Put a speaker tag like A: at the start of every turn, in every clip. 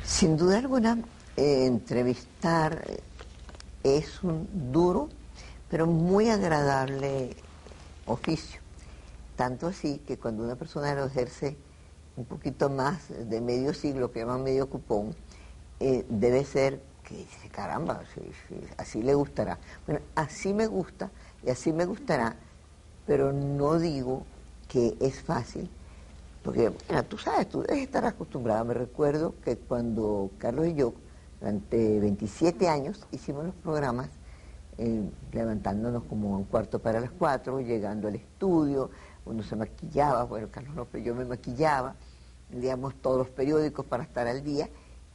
A: Sin duda alguna, entrevistar es un duro, pero muy agradable oficio. Tanto así que cuando una persona lo ejerce un poquito más de medio siglo, que llaman medio cupón, debe ser que dice, caramba, así le gustará. Bueno, así me gusta y así me gustará, pero no digo que es fácil, porque mira, tú sabes, tú debes estar acostumbrada. Me recuerdo que cuando Carlos y yo, durante 27 años, hicimos los programas, levantándonos como a 3:45, llegando al estudio, uno se maquillaba, bueno, Carlos no, pero yo me maquillaba, leíamos todos los periódicos para estar al día,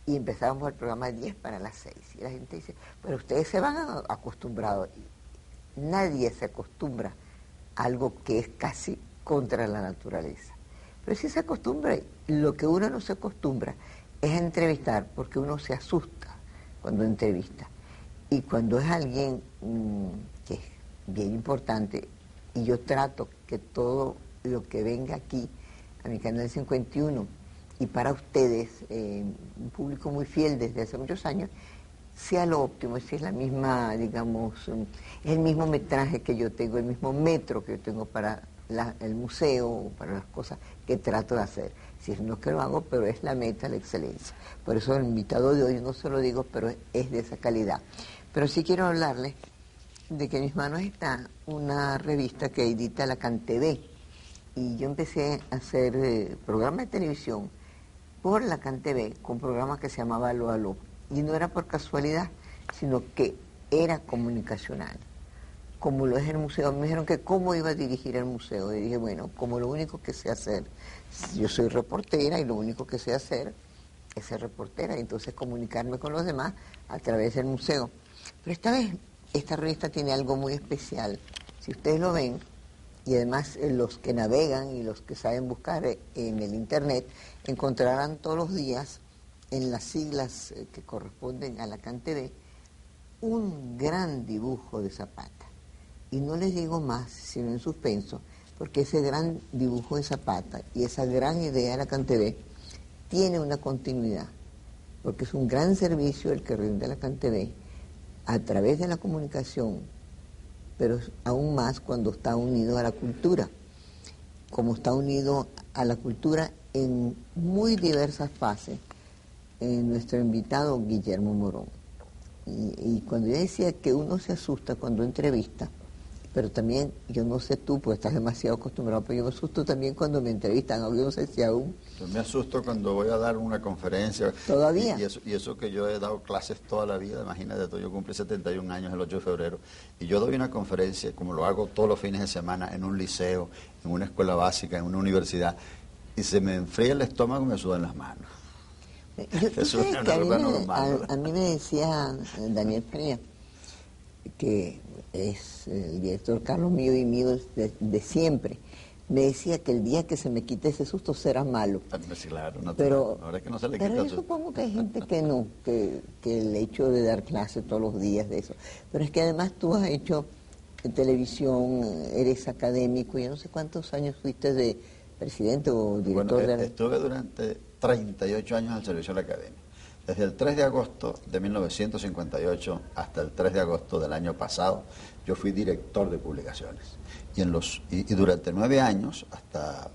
A: y empezábamos el programa de 10 para las 6. Y la gente dice, pero ustedes se van acostumbrados. Nadie se acostumbra a algo que es casi contra la naturaleza. Pero sí se acostumbra. Lo que uno no se acostumbra es a entrevistar, porque uno se asusta cuando entrevista. Y cuando es alguien que es bien importante, y yo trato que todo lo que venga aquí, a mi canal 51, y para ustedes, un público muy fiel desde hace muchos años, sea lo óptimo, si es la misma, digamos, es el mismo metraje que yo tengo, el mismo metro que yo tengo para el museo, para las cosas que trato de hacer. Si no es que lo hago, pero es la meta, la excelencia. Por eso el invitado de hoy, no se lo digo, pero es de esa calidad. Pero sí quiero hablarles de que en mis manos está una revista que edita la CanTV. Y yo empecé a hacer programas de televisión por la CanTV, con programas que se llamaba Aló Aló. Y no era por casualidad, sino que era comunicacional, como lo es el museo. Me dijeron que cómo iba a dirigir el museo. Y dije, bueno, como lo único que sé hacer, yo soy reportera y lo único que sé hacer es ser reportera, y entonces comunicarme con los demás a través del museo. Pero esta vez, esta revista tiene algo muy especial. Si ustedes lo ven, y además los que navegan y los que saben buscar en el internet, encontrarán todos los días en las siglas que corresponden a la CanTV un gran dibujo de Zapata. Y no les digo más, sino en suspenso, porque ese gran dibujo de Zapata y esa gran idea de la CanTV tiene una continuidad, porque es un gran servicio el que rinde la CanTV a través de la comunicación, pero aún más cuando está unido a la cultura, como está unido a la cultura en muy diversas fases, nuestro invitado Guillermo Morón. Y cuando yo decía que uno se asusta cuando entrevista, pero también, yo no sé tú, pues estás demasiado acostumbrado, pero yo me asusto también cuando me entrevistan, yo no sé si aún.
B: Yo me asusto cuando voy a dar una conferencia.
A: ¿Todavía?
B: Y eso que yo he dado clases toda la vida, imagínate tú, yo cumplí 71 años el 8 de febrero, y yo doy una conferencia, como lo hago todos los fines de semana, en un liceo, en una escuela básica, en una universidad, y se me enfría el estómago y me sudan las manos.
A: Eso es una cosa normal. A mí me decía Daniel Fría, que es el director Carlos mío y mío de siempre, me decía que el día que se me quite ese susto será malo.
B: Sí, claro, no,
A: pero
B: ahora es que no se le quita
A: pero
B: el
A: yo
B: susto.
A: supongo que hay gente que no, que el hecho de dar clases todos los días de eso. Pero es que además tú has hecho televisión, eres académico, y no sé cuántos años fuiste de presidente o director.
B: Bueno, estuve durante 38 años al servicio de la academia. Desde el 3 de agosto de 1958 hasta el 3 de agosto del año pasado, yo fui director de publicaciones. Y durante 9 años, hasta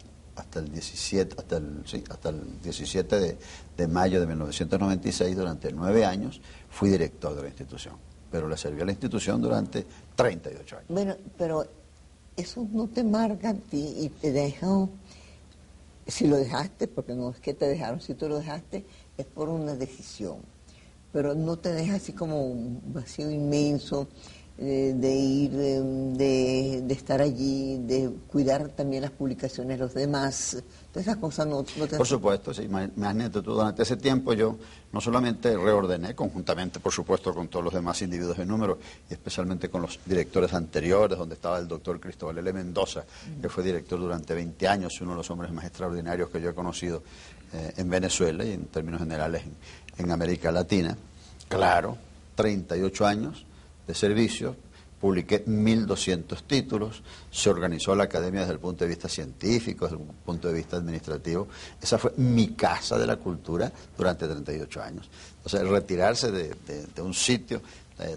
B: el 17 de mayo de 1996, durante 9 años, fui director de la institución. Pero le serví a la institución durante 38 años.
A: Bueno, pero eso no te marca a ti y te deja, si lo dejaste, porque no es que te dejaron, si tú lo dejaste, es por una decisión, pero no te deja así como un vacío inmenso de ir, de estar allí, de cuidar también las publicaciones de los demás. Todas esas cosas no te...
B: Por supuesto, sí. Imagínate tú, durante ese tiempo yo no solamente reordené, conjuntamente, por supuesto, con todos los demás individuos de número, y especialmente con los directores anteriores, donde estaba el doctor Cristóbal L. Mendoza, que fue director durante 20 años, uno de los hombres más extraordinarios que yo he conocido en Venezuela y en términos generales en América Latina. Claro, 38 años de servicio, publiqué 1.200 títulos, se organizó la academia desde el punto de vista científico, desde el punto de vista administrativo. Esa fue mi casa de la cultura durante 38 años. Entonces, retirarse de un sitio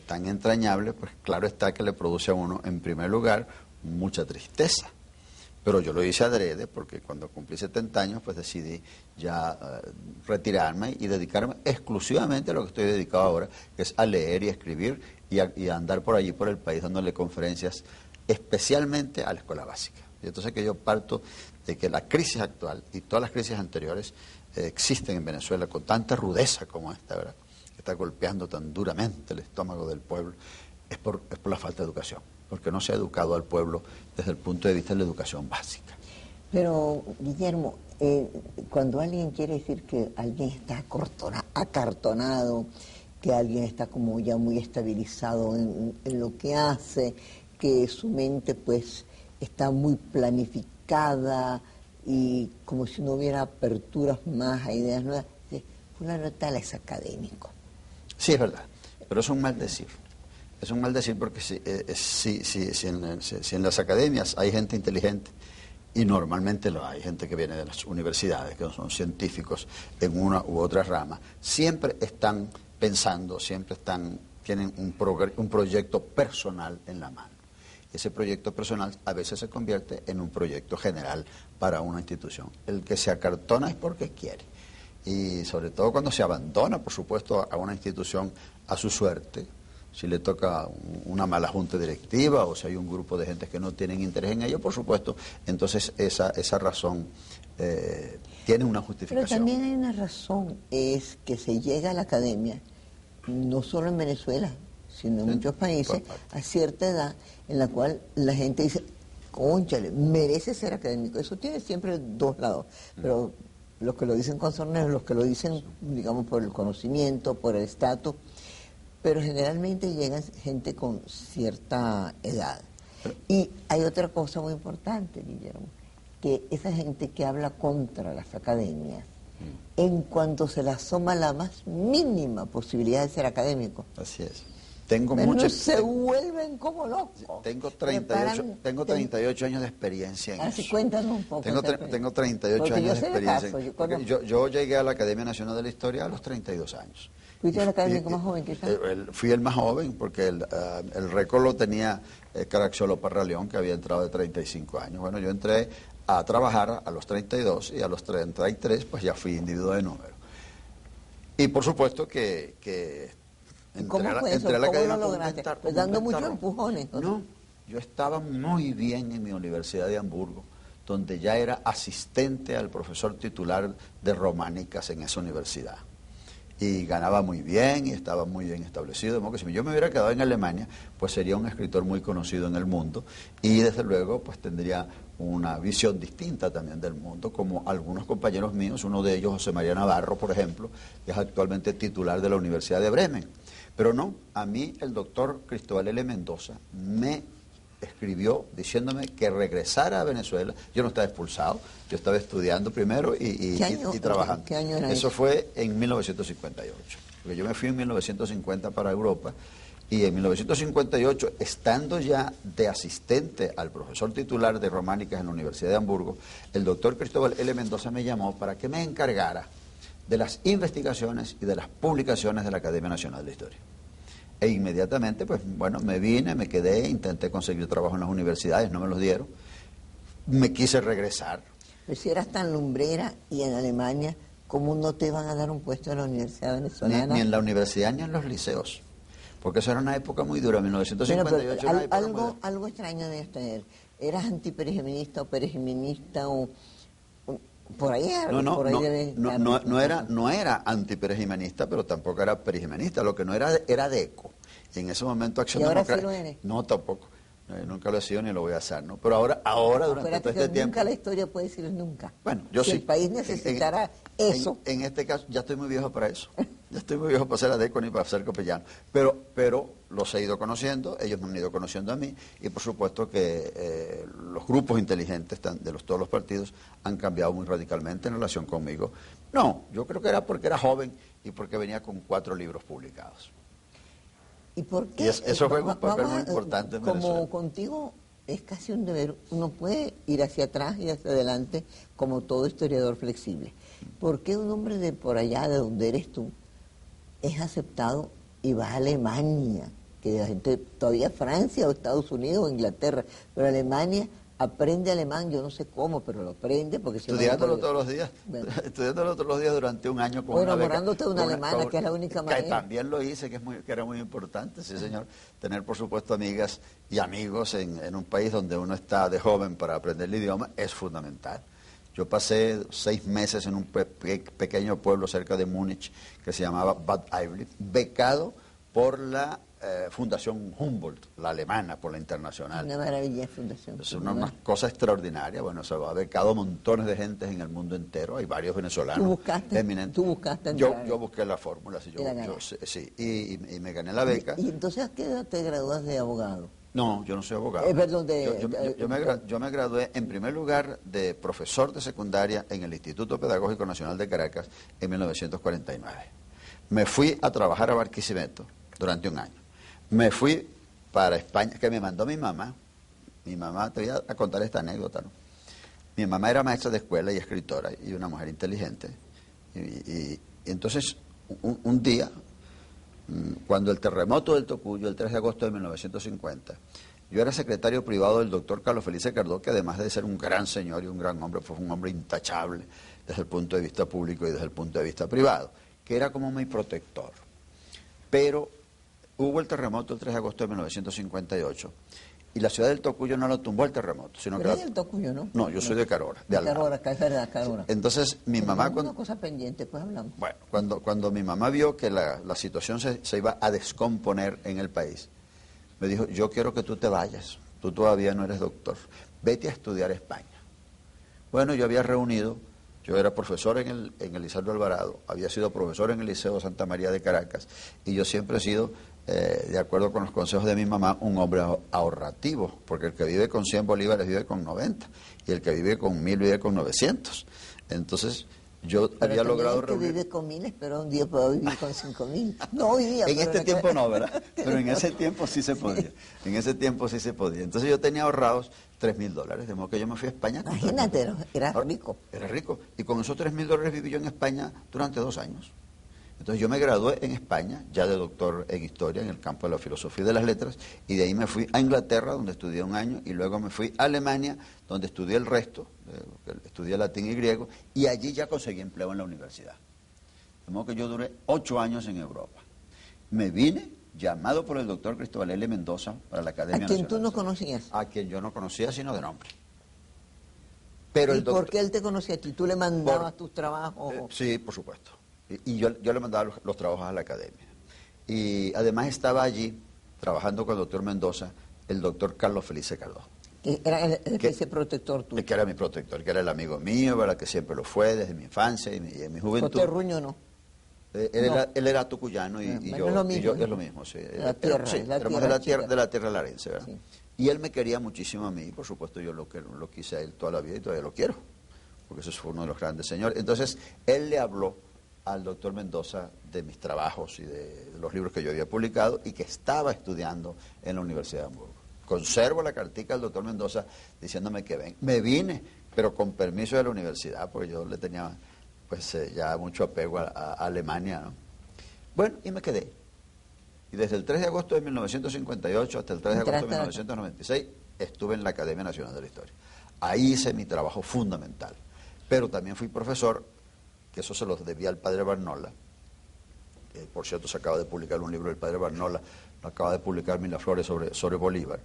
B: tan entrañable, pues claro está que le produce a uno, en primer lugar, mucha tristeza. Pero yo lo hice adrede porque cuando cumplí 70 años, pues decidí ya retirarme y dedicarme exclusivamente a lo que estoy dedicado ahora, que es a leer y a escribir y a andar por allí, por el país, dándole conferencias especialmente a la escuela básica. Y entonces que yo parto de que la crisis actual y todas las crisis anteriores existen en Venezuela con tanta rudeza como esta, ¿verdad?, que está golpeando tan duramente el estómago del pueblo, es por la falta de educación, porque no se ha educado al pueblo desde el punto de vista de la educación básica.
A: Pero, Guillermo, cuando alguien quiere decir que alguien está acartonado, que alguien está como ya muy estabilizado en lo que hace, que su mente pues está muy planificada y como si no hubiera aperturas más a ideas nuevas, fulano tal es académico.
B: Sí, es verdad, pero es un mal decir. Es un mal decir porque si en las academias hay gente inteligente, y normalmente lo hay, gente que viene de las universidades, que son científicos en una u otra rama, siempre están pensando, tienen un proyecto personal en la mano. Ese proyecto personal a veces se convierte en un proyecto general para una institución. El que se acartona es porque quiere. Y sobre todo cuando se abandona, por supuesto, a una institución a su suerte, si le toca una mala junta directiva o si hay un grupo de gente que no tienen interés en ello, por supuesto, entonces esa razón tiene una justificación.
A: Pero también hay una razón, es que se llega a la academia, no solo en Venezuela, sino en muchos países, a cierta edad en la cual la gente dice, cónchale, merece ser académico. Eso tiene siempre dos lados, pero los que lo dicen con sorneo, los que lo dicen, digamos, por el conocimiento, por el estatus, pero generalmente llega gente con cierta edad. Y hay otra cosa muy importante, Guillermo, que esa gente que habla contra las academias, en cuanto se le asoma la más mínima posibilidad de ser académico,
B: así es. Se
A: vuelven como locos.
B: Tengo 38 años de experiencia en
A: así
B: eso.
A: Cuéntanos un poco.
B: Tengo 38 años de experiencia. Yo llegué a la Academia Nacional de la Historia a los 32 años.
A: ¿Fuiste el académico más joven quizás?
B: Fui el más joven porque el récord lo tenía Caraxiolo Parraleón, que había entrado de 35 años. Bueno, yo entré a trabajar a los 32 y a los 33 pues ya fui individuo de número. Y por supuesto que
A: ¿Cómo fue eso? ¿Cómo lo lograste? Pues dando muchos empujones.
B: No, yo estaba muy bien en mi Universidad de Hamburgo, donde ya era asistente al profesor titular de románicas en esa universidad. Y ganaba muy bien y estaba muy bien establecido. De modo que si yo me hubiera quedado en Alemania, pues sería un escritor muy conocido en el mundo y desde luego pues tendría una visión distinta también del mundo, como algunos compañeros míos, uno de ellos, José María Navarro, por ejemplo, que es actualmente titular de la Universidad de Bremen. Pero no, a mí el doctor Cristóbal L. Mendoza me escribió diciéndome que regresara a Venezuela. Yo no estaba expulsado, yo estaba estudiando primero y trabajando.
A: ¿Qué año era
B: eso? Fue en 1958, porque yo me fui en 1950 para Europa y en 1958, estando ya de asistente al profesor titular de románicas en la Universidad de Hamburgo, el doctor Cristóbal L. Mendoza me llamó para que me encargara de las investigaciones y de las publicaciones de la Academia Nacional de Historia. E inmediatamente, pues bueno, me vine, me quedé, intenté conseguir trabajo en las universidades, no me los dieron. Me quise regresar.
A: Pero si eras tan lumbrera y en Alemania, ¿cómo no te iban a dar un puesto en la Universidad Venezolana?
B: Ni en la universidad ni en los liceos. Porque eso era una época muy dura, 1958
A: era una época algo extraño de tener. ¿Eras antiperejimenista o perejimenista o...? Por ahí
B: no era antiperejimenista, pero tampoco era perijimenista. Lo que no era DECO. Y en ese momento Acción Democrática.
A: ¿Y ahora sí lo eres?
B: No, tampoco. Nunca lo he sido ni lo voy a hacer, ¿no? Pero ahora durante todo este tiempo.
A: Nunca la historia puede decir nunca.
B: Bueno, yo
A: si
B: sí.
A: el país necesitara eso.
B: En este caso, ya estoy muy viejo para eso. Ya estoy muy viejo para ser ADECO ni para ser copellano. Pero los he ido conociendo, ellos me han ido conociendo a mí, y por supuesto que los grupos inteligentes de todos los partidos han cambiado muy radicalmente en relación conmigo. No, yo creo que era porque era joven y porque venía con 4 libros publicados.
A: ¿Y por qué?
B: Eso fue un papel muy importante en
A: Como
B: Venezuela.
A: contigo es casi un deber, uno puede ir hacia atrás y hacia adelante como todo historiador flexible. ¿Por qué un hombre de por allá, de donde eres tú, es aceptado y va a Alemania? Que la gente, todavía Francia o Estados Unidos o Inglaterra, pero Alemania aprende alemán, yo no sé cómo, pero lo aprende porque si
B: Estudiándolo
A: no,
B: todos los días,
A: bueno.
B: Estudiándolo todos los días durante un año con
A: O
B: una beca.
A: enamorándote de una
B: con
A: alemana, que es la única
B: que
A: manera.
B: también lo hice, que era muy importante, sí señor. Tener por supuesto amigas y amigos en un país donde uno está de joven para aprender el idioma es fundamental. Yo pasé 6 meses en un pequeño pueblo cerca de Múnich que se llamaba Bad Aibling, becado por la Fundación Humboldt, la alemana, por la internacional.
A: Una maravilla fundación.
B: Es una cosa extraordinaria. Bueno, se ha becado montones de gente en el mundo entero. Hay varios venezolanos.
A: ¿Tú buscaste
B: yo busqué la fórmula, sí, sí, y me gané la beca.
A: ¿Y entonces a qué edad te gradúas de abogado?
B: No, yo no soy abogado.
A: Perdón,
B: yo me gradué en primer lugar de profesor de secundaria en el Instituto Pedagógico Nacional de Caracas en 1949. Me fui a trabajar a Barquisimeto durante un año. Me fui para España, que me mandó mi mamá. Mi mamá, te voy a contar esta anécdota, ¿no? Mi mamá era maestra de escuela y escritora y una mujer inteligente. Y entonces, un día, cuando el terremoto del Tocuyo, el 3 de agosto de 1950, yo era secretario privado del doctor Carlos Felice Cardó, que además de ser un gran señor y un gran hombre, fue un hombre intachable desde el punto de vista público y desde el punto de vista privado, que era como mi protector. Pero hubo el terremoto el 3 de agosto de 1958 y la ciudad del Tocuyo no lo tumbó el terremoto, sino
A: pero
B: que...
A: es del Tocuyo, ¿no?
B: No, yo soy de Carora, de Algarve.
A: Carora, acá es verdad, Carora.
B: Entonces, mi mamá...
A: Una cosa pendiente, pues hablamos.
B: Bueno, cuando mi mamá vio que la situación se iba a descomponer en el país, me dijo, yo quiero que tú te vayas, tú todavía no eres doctor, vete a estudiar a España. Bueno, yo había reunido... Yo era profesor en el Liceo Alvarado, había sido profesor en el Liceo Santa María de Caracas y yo siempre he sido, de acuerdo con los consejos de mi mamá, un hombre ahorrativo, porque el que vive con 100 bolívares vive con 90 y el que vive con 1000 vive con 900. Entonces yo había logrado
A: reunir... El que vive con 1000 espero un día pueda vivir con 5000. No hoy día.
B: En este tiempo no, ¿verdad? Pero en ese tiempo sí se podía. En ese tiempo sí se podía. Entonces yo tenía ahorrados $3000, de modo que yo me fui a España.
A: Imagínate, era rico.
B: Era rico. Y con esos $3000 viví yo en España durante 2 años. Entonces yo me gradué en España, ya de doctor en historia, en el campo de la filosofía y de las letras, y de ahí me fui a Inglaterra, donde estudié un año, y luego me fui a Alemania, donde estudié el resto, estudié latín y griego, y allí ya conseguí empleo en la universidad. De modo que yo duré 8 años en Europa. Me vine llamado por el doctor Cristóbal L. Mendoza para la Academia Nacional.
A: ¿A quien tú no conocías?
B: A quien yo no conocía sino de nombre. Pero
A: ¿Y por qué él te conocía a ti? ¿Tú le mandabas tus trabajos?
B: Sí, por supuesto. Y yo le mandaba los trabajos a la academia. Y además estaba allí, trabajando con el doctor Mendoza, el doctor Carlos Felice Cardó.
A: Que era ese protector tuyo.
B: Que era mi protector, que era el amigo mío, ¿verdad? Que siempre lo fue desde mi infancia y en mi juventud.
A: ¿José Ruño no?
B: Él era tucuyano y yo es lo mismo, sí.
A: La tierra,
B: éramos de la tierra larense, ¿verdad? Sí. Y él me quería muchísimo a mí, y por supuesto yo lo quise a él toda la vida y todavía lo quiero, porque eso fue uno de los grandes señores. Entonces, él le habló al doctor Mendoza de mis trabajos y de los libros que yo había publicado y que estaba estudiando en la Universidad de Hamburgo. Conservo la cartica del doctor Mendoza diciéndome que ven. Me vine, pero con permiso de la universidad, porque yo le tenía pues ya mucho apego a Alemania, ¿no? Bueno, y me quedé. Y desde el 3 de agosto de 1958 hasta el 3 de agosto de 1996 estuve en la Academia Nacional de la Historia. Ahí hice mi trabajo fundamental. Pero también fui profesor, que eso se lo debía al padre Barnola. Por cierto, se acaba de publicar un libro del padre Barnola, lo acaba de publicar Miraflores sobre Bolívar.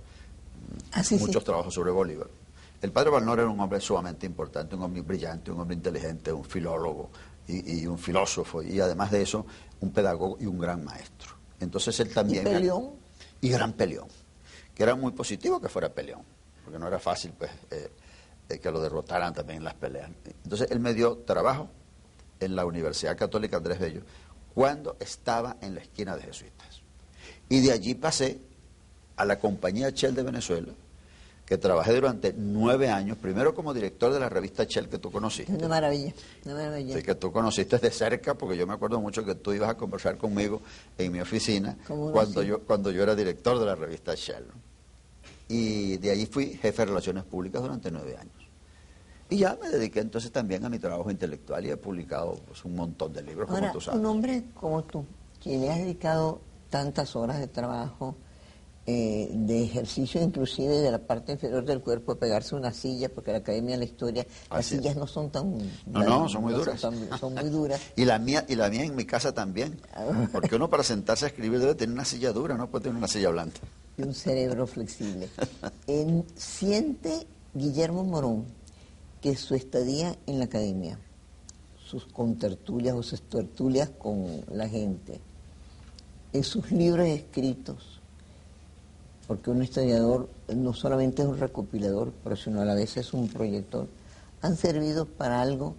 B: Muchos trabajos sobre Bolívar. El padre Barnola era un hombre sumamente importante, un hombre brillante, un hombre inteligente, un filólogo y un filósofo, y además de eso, un pedagogo y un gran maestro. Entonces él también...
A: ¿Y peleón?
B: Y gran peleón, que era muy positivo que fuera peleón, porque no era fácil pues que lo derrotaran también en las peleas. Entonces él me dio trabajo en la Universidad Católica Andrés Bello cuando estaba en la esquina de Jesuitas. Y de allí pasé a la Compañía Shell de Venezuela, que trabajé durante 9 años, primero como director de la revista Shell que tú conociste.
A: Una maravilla, una maravilla.
B: Sí, que tú conociste de cerca, porque yo me acuerdo mucho que tú ibas a conversar conmigo en mi oficina cuando yo era director de la revista Shell, ¿no? Y de ahí fui jefe de Relaciones Públicas durante 9 años. Y ya me dediqué entonces también a mi trabajo intelectual y he publicado pues, un montón de libros,
A: Ahora,
B: como tú sabes.
A: un hombre como tú, que le has dedicado tantas horas de trabajo, de ejercicio inclusive de la parte inferior del cuerpo, de pegarse una silla, porque la Academia de la Historia, las
B: Así
A: sillas
B: es.
A: no son tan...
B: No, son muy duras.
A: Son muy duras.
B: Y la mía en mi casa también. Porque uno para sentarse a escribir debe tener una silla dura, no puede tener una silla blanda.
A: Y un cerebro flexible. Siente Guillermo Morón que su estadía en la Academia, sus contertulias o sus tertulias con la gente, en sus libros escritos, porque un historiador no solamente es un recopilador, pero sino a la vez es un proyector, han servido para algo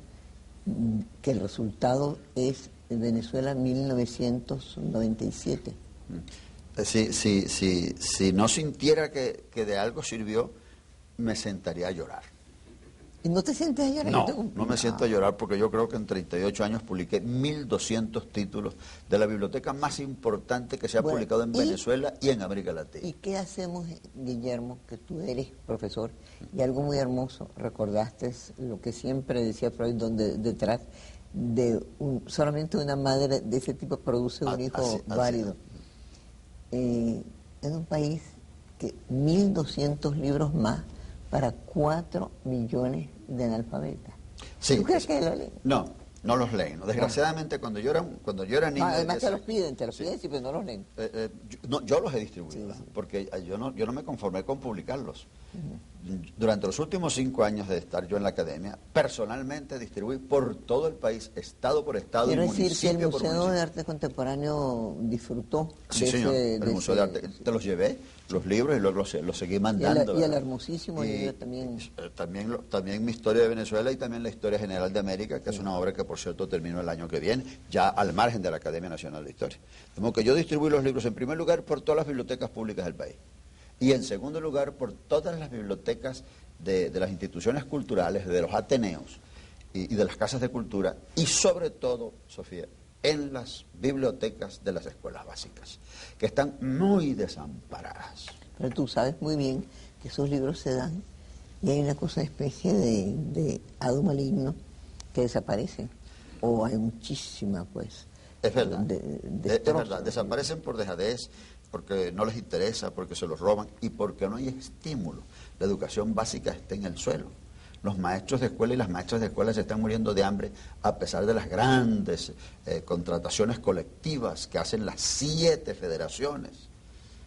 A: que el resultado es Venezuela 1997.
B: Si no sintiera que de algo sirvió, me sentaría a llorar.
A: ¿Y no te sientes a llorar?
B: No me siento a llorar porque yo creo que en 38 años publiqué 1.200 títulos de la biblioteca más importante que se ha publicado en Venezuela y en América Latina.
A: ¿Y qué hacemos, Guillermo, que tú eres profesor? Y algo muy hermoso, recordaste lo que siempre decía Freud, donde detrás de solamente una madre de ese tipo produce un hijo válido. En un país que 1.200 libros más para 4 millones de analfabetas.
B: Sí,
A: ¿Tú crees que lo leen?
B: No los leen. Desgraciadamente, cuando yo era niño...
A: Además te los piden, sí, pero no los leen.
B: Yo los he distribuido,
A: Sí.
B: porque yo no me conformé con publicarlos. Durante los últimos 5 años de estar yo en la academia, personalmente distribuí por todo el país, estado por estado,
A: Quiero
B: y
A: decir que el
B: municipio por
A: Museo
B: municipio.
A: de Arte Contemporáneo disfrutó
B: Sí, señor, el Museo de Arte. Te los llevé, los libros, y luego los seguí mandando.
A: Y el hermosísimo libro también.
B: También mi historia de Venezuela y también la historia general de América, que es una obra que, por cierto, terminó el año que viene, ya al margen de la Academia Nacional de Historia. De modo que yo distribuí los libros, en primer lugar, por todas las bibliotecas públicas del país. Y en segundo lugar, por todas las bibliotecas de las instituciones culturales, de los ateneos y de las casas de cultura, y sobre todo, Sofía, en las bibliotecas de las escuelas básicas, que están muy desamparadas.
A: Pero tú sabes muy bien que esos libros se dan y hay una especie de hado maligno que desaparece. O hay muchísima, pues.
B: Es verdad, es
A: destrozos.
B: verdad, desaparecen por dejadez, porque no les interesa, porque se los roban y porque no hay estímulo. La educación básica está en el suelo. Los maestros de escuela y las maestras de escuela se están muriendo de hambre a pesar de las grandes contrataciones colectivas que hacen las 7 federaciones.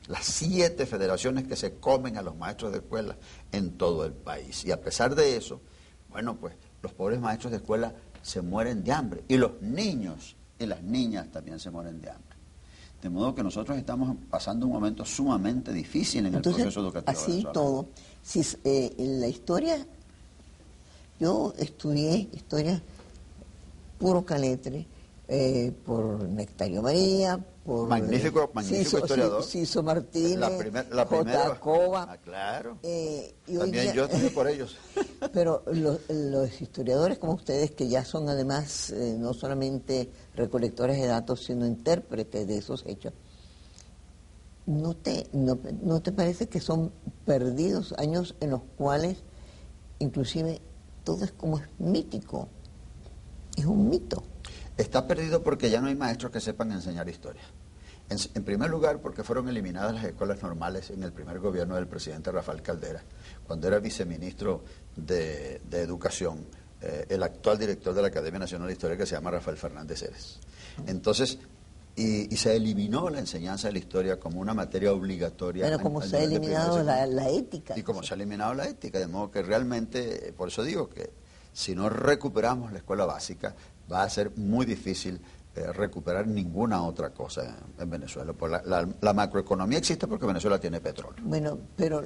B: Las 7 federaciones que se comen a los maestros de escuela en todo el país. Y a pesar de eso, bueno, pues los pobres maestros de escuela se mueren de hambre. Y los niños y las niñas también se mueren de hambre. De modo que nosotros estamos pasando un momento sumamente difícil en el proceso educativo
A: así
B: venezolano.
A: todo. Si, en la historia, yo estudié historia puro caletre, por Nectario María, por
B: Magnífico historiador.
A: Ciso Martínez,
B: la primera.
A: J. Cova.
B: Claro.
A: Y
B: También yo estudié por ellos.
A: Pero los historiadores como ustedes, que ya son además no solamente recolectores de datos, sino intérpretes de esos hechos, ¿no te parece que son perdidos años en los cuales inclusive todo es como es mítico? Es un mito.
B: Está perdido porque ya no hay maestros que sepan enseñar historia. En primer lugar, porque fueron eliminadas las escuelas normales en el primer gobierno del presidente Rafael Caldera, cuando era viceministro de Educación, el actual director de la Academia Nacional de Historia, que se llama Rafael Fernández Eres. Entonces, y se eliminó la enseñanza de la historia como una materia obligatoria.
A: Bueno, como se ha eliminado la ética.
B: Y como se ha eliminado la ética, de modo que realmente, por eso digo que si no recuperamos la escuela básica, va a ser muy difícil recuperar ninguna otra cosa en Venezuela. Pues la macroeconomía existe porque Venezuela tiene petróleo.
A: Bueno, pero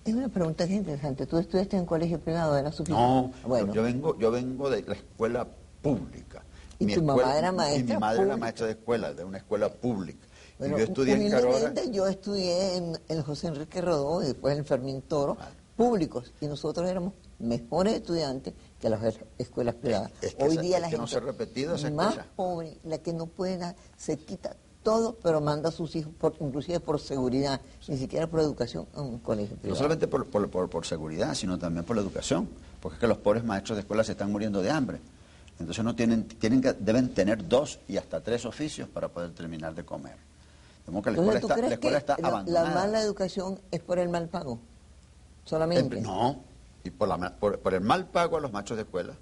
A: es una pregunta que es interesante. ¿Tú estudiaste en colegio privado? ¿Era suficiente?
B: No,
A: bueno.
B: yo vengo de la escuela pública.
A: ¿Y tu mamá era maestra?
B: Y mi madre era maestra de escuela, de una escuela pública.
A: Bueno,
B: y yo estudié en Carora.
A: humildemente yo estudié en el José Enrique Rodó y después en el Fermín Toro, públicos, y nosotros éramos mejores estudiantes que las escuelas privadas. Hoy día la
B: que no
A: gente
B: se ha repetido esa
A: más
B: escuela.
A: pobre, la que no puede nada, se quita todo, pero manda a sus hijos, inclusive por seguridad, ni siquiera por educación, a un colegio privado.
B: No solamente por seguridad, sino también por la educación, porque es que los pobres maestros de escuela se están muriendo de hambre. Entonces no deben tener 2 y hasta 3 oficios para poder terminar de comer. De modo que la
A: Entonces,
B: escuela está abandonada.
A: ¿La mala educación es por el mal pago? Solamente.
B: No, y por el mal pago a los maestros de escuela,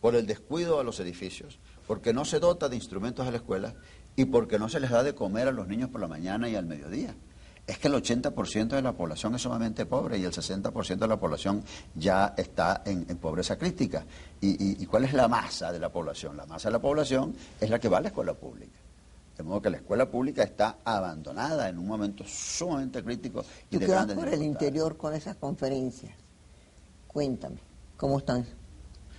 B: por el descuido a los edificios, porque no se dota de instrumentos a la escuela y porque no se les da de comer a los niños por la mañana y al mediodía. Es que el 80% de la población es sumamente pobre y el 60% de la población ya está en pobreza crítica. ¿Y cuál es la masa de la población? La masa de la población es la que va a la escuela pública. De modo que la escuela pública está abandonada en un momento sumamente crítico y
A: Tú
B: de
A: que vas
B: grandes
A: por el
B: dificultades.
A: interior con esas conferencias. Cuéntame, ¿cómo están?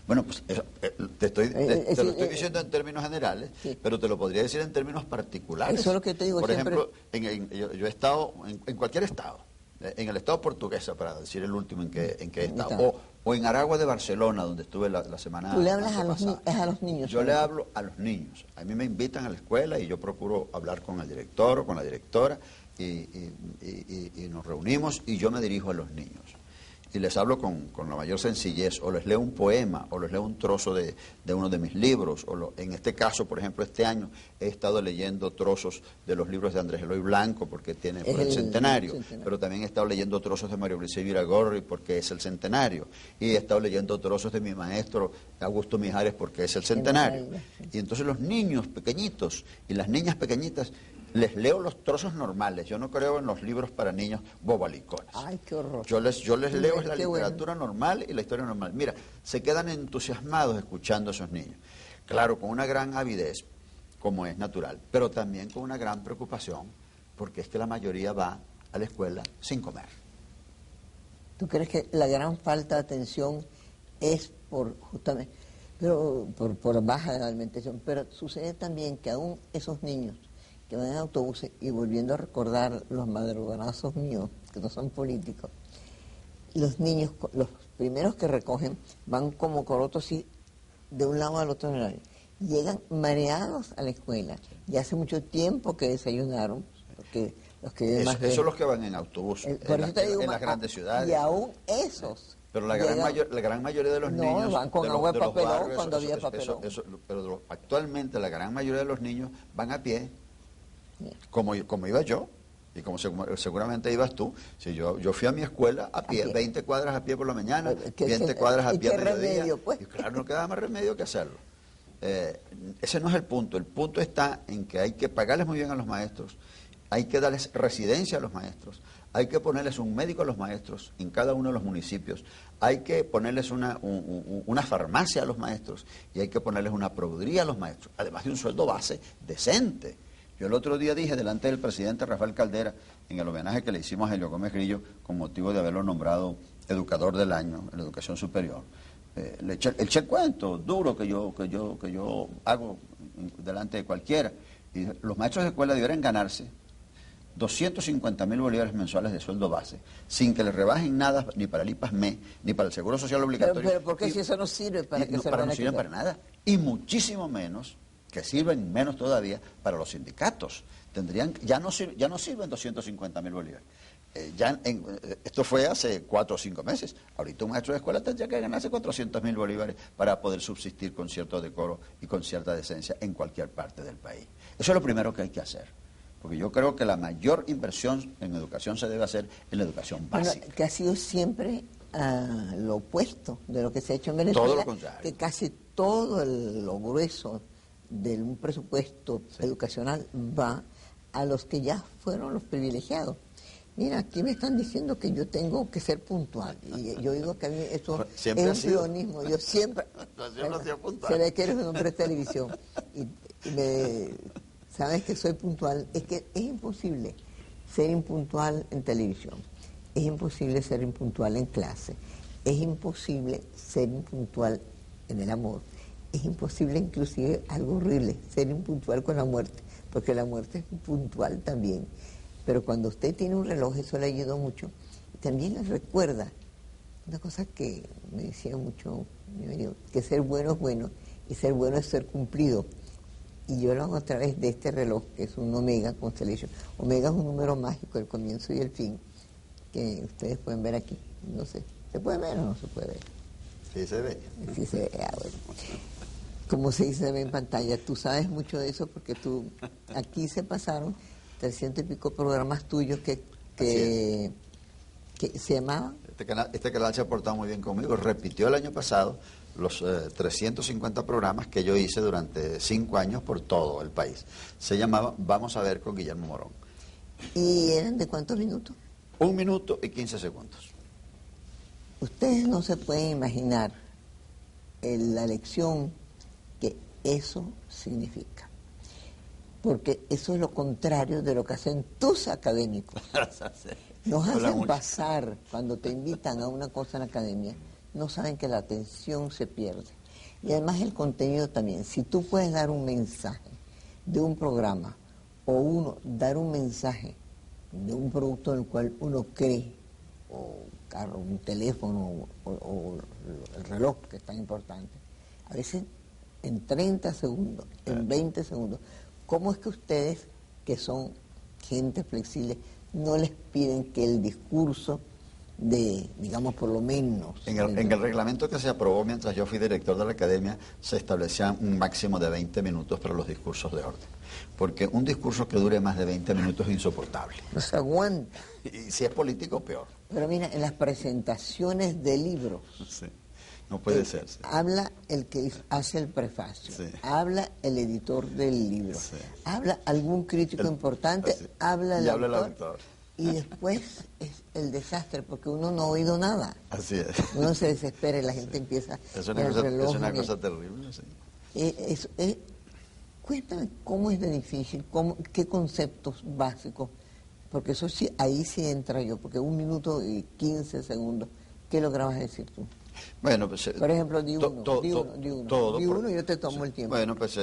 B: Bueno, pues eso, te lo estoy diciendo en términos generales,
A: sí.
B: pero te lo podría decir en términos particulares.
A: Eso es lo que te digo
B: Por
A: siempre.
B: ejemplo, yo he estado en cualquier estado, en el estado portuguesa, para decir el último en que he estado, o en Aragua de Barcelona, donde estuve la semana
A: Tú le hablas
B: pasada.
A: a los niños.
B: Yo le hablo a los niños. A mí me invitan a la escuela y yo procuro hablar con el director o con la directora y nos reunimos y yo me dirijo a los niños. Y les hablo con la mayor sencillez, o les leo un poema, o les leo un trozo de uno de mis libros, en este caso, por ejemplo, este año he estado leyendo trozos de los libros de Andrés Eloy Blanco, porque tiene por el centenario, pero también he estado leyendo trozos de Mario Briceño Iragorri, porque es el centenario, y he estado leyendo trozos de mi maestro Augusto Mijares, porque es el centenario. Y entonces los niños pequeñitos y las niñas pequeñitas, les leo los trozos normales. Yo no creo en los libros para niños bobalicones.
A: Ay, qué horror.
B: Yo les leo la literatura normal y la historia normal. Mira, se quedan entusiasmados escuchando a esos niños. Claro, con una gran avidez, como es natural, pero también con una gran preocupación, porque es que la mayoría va a la escuela sin comer.
A: ¿Tú crees que la gran falta de atención es justamente por baja de la alimentación? Pero sucede también que aún esos niños que van en autobuses, y volviendo a recordar los madrugadazos míos, que no son políticos, los niños, los primeros que recogen, van como corotos así, de un lado al otro. Llegan mareados a la escuela. Y hace mucho tiempo que desayunaron, porque los que viven
B: esos son los que van en autobús, en las grandes ciudades.
A: Y aún esos.
B: Pero la gran mayoría de los niños
A: van con agua de papelón
B: barrios,
A: cuando había papelón.
B: Pero actualmente la gran mayoría de los niños van a pie, como iba yo, y como seguramente ibas tú. Si yo fui a mi escuela a pie, 20 cuadras a pie por la mañana, 20 cuadras a pie a mediodía,
A: pues?
B: y claro, no quedaba más remedio que hacerlo. Ese no es el punto está en que hay que pagarles muy bien a los maestros, hay que darles residencia a los maestros, hay que ponerles un médico a los maestros en cada uno de los municipios, hay que ponerles una farmacia a los maestros y hay que ponerles una proveeduría a los maestros, además de un sueldo base decente. Yo el otro día dije delante del presidente Rafael Caldera, en el homenaje que le hicimos a Helio Gómez Grillo con motivo de haberlo nombrado educador del año en la educación superior, le eché el cuento duro que yo hago delante de cualquiera. Y los maestros de escuela deberían ganarse 250.000 bolívares mensuales de sueldo base, sin que les rebajen nada ni para el IPAS-ME, ni para el Seguro Social Obligatorio.
A: Pero ¿por qué si eso no sirve para que se
B: no sirven para nada? Y muchísimo menos, que sirven menos todavía, para los sindicatos. Ya no sirven 250.000 bolívares. Esto fue hace 4 o 5 meses. Ahorita un maestro de escuela tendría que ganarse 400.000 bolívares para poder subsistir con cierto decoro y con cierta decencia en cualquier parte del país. Eso es lo primero que hay que hacer. Porque yo creo que la mayor inversión en educación se debe hacer en la educación básica.
A: Que ha sido siempre lo opuesto de lo que se ha hecho en Venezuela.
B: Todo lo contrario.
A: Que casi todo lo grueso de un presupuesto educacional va a los que ya fueron los privilegiados. Mira, aquí me están diciendo que yo tengo que ser puntual. Y yo digo que a mí eso
B: siempre
A: es un peonismo. Yo siempre... Se ve que eres un hombre de televisión. Sabes que soy puntual. Es que es imposible ser impuntual en televisión. Es imposible ser impuntual en clase. Es imposible ser impuntual en el amor. Es imposible, inclusive, algo horrible, ser impuntual con la muerte. porque la muerte es puntual también. Pero cuando usted tiene un reloj, eso le ayuda mucho. Y también le recuerda una cosa que me decía mucho mi marido, que ser bueno es bueno y ser bueno es ser cumplido. Y yo lo hago a través de este reloj, que es un Omega Constellation. Omega es un número mágico, el comienzo y el fin, que ustedes pueden ver aquí. No sé, ¿se puede ver o no se puede ver?
B: Sí se ve.
A: Sí se ve, bueno. Como se dice, se ve en pantalla. Tú sabes mucho de eso porque aquí se pasaron 300 y pico programas tuyos que se llamaban.
B: Este canal se ha portado muy bien conmigo. Repitió el año pasado los 350 programas que yo hice durante 5 años por todo el país. Se llamaba Vamos a ver con Guillermo Morón.
A: ¿Y eran de cuántos minutos?
B: 1 minuto y 15 segundos.
A: Ustedes no se pueden imaginar la lección que eso significa. Porque eso es lo contrario de lo que hacen tus académicos. Nos hacen pasar, cuando te invitan a una cosa en la academia, no saben que la atención se pierde. Y además el contenido también. Si tú puedes dar un mensaje de un programa o dar un mensaje de un producto en el cual uno cree, o carro, un teléfono o el reloj, que es tan importante, a veces en 30 segundos, en 20 segundos, ¿cómo es que ustedes, que son gente flexible, no les piden que el discurso digamos, por lo menos...
B: En el reglamento que se aprobó mientras yo fui director de la academia, se establecía un máximo de 20 minutos para los discursos de orden. Porque un discurso que dure más de 20 minutos es insoportable.
A: No se aguanta.
B: Y si es político, peor.
A: Pero mira, en las presentaciones de libros...
B: Sí. No puede ser. Sí.
A: Habla el que hace el prefacio,
B: sí.
A: Habla el editor del libro, sí. Habla algún crítico importante, habla el autor. Y después es el desastre, porque uno no ha oído nada.
B: Así es.
A: Uno se desespera y la gente empieza...
B: Es una cosa terrible, sí.
A: Cuéntame cómo es de difícil, qué conceptos básicos, porque eso sí, ahí sí entra yo, porque 1 minuto y 15 segundos, ¿qué lograbas decir tú?
B: Bueno, pues...
A: Por ejemplo, di uno y yo te tomo el tiempo.
B: Bueno, pues,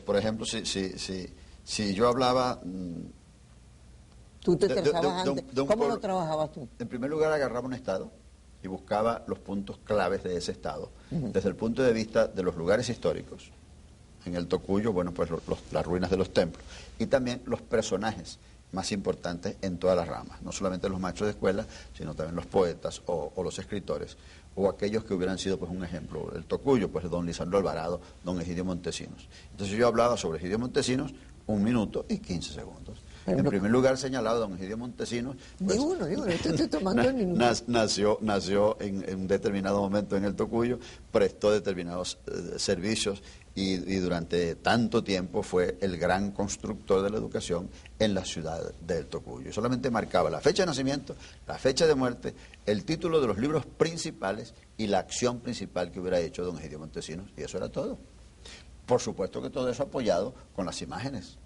B: por ejemplo, si yo hablaba...
A: ¿Tú te trabajabas antes? ¿Cómo lo trabajabas tú?
B: En primer lugar, agarraba un estado y buscaba los puntos claves de ese estado, desde el punto de vista de los lugares históricos. En el Tocuyo, bueno, pues las ruinas de los templos. Y también los personajes más importantes en todas las ramas. No solamente los maestros de escuela, sino también los poetas o los escritores, o aquellos que hubieran sido, pues, un ejemplo. El Tocuyo, pues, don Lisandro Alvarado, don Egidio Montesinos. Entonces yo hablaba sobre Egidio Montesinos 1 minuto y 15 segundos. En primer lugar, señalado don Egidio Montesinos. Pues,
A: digo, estoy tomando el minuto.
B: Nació en un determinado momento en el Tocuyo, prestó determinados servicios y durante tanto tiempo fue el gran constructor de la educación en la ciudad del Tocuyo. Solamente marcaba la fecha de nacimiento, la fecha de muerte, el título de los libros principales y la acción principal que hubiera hecho don Egidio Montesinos, y eso era todo. Por supuesto que todo eso apoyado con las imágenes,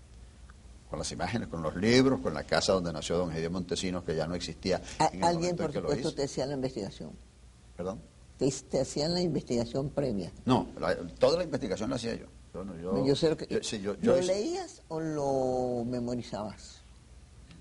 B: con los libros, con la casa donde nació don Egidio Montesinos, que ya no existía.
A: Alguien, por supuesto, te hacía la investigación.
B: ¿Perdón?
A: Te hacían la investigación previa.
B: No, toda la investigación la hacía yo.
A: Yo sé lo que... ¿Lo
B: hice,
A: leías o lo memorizabas?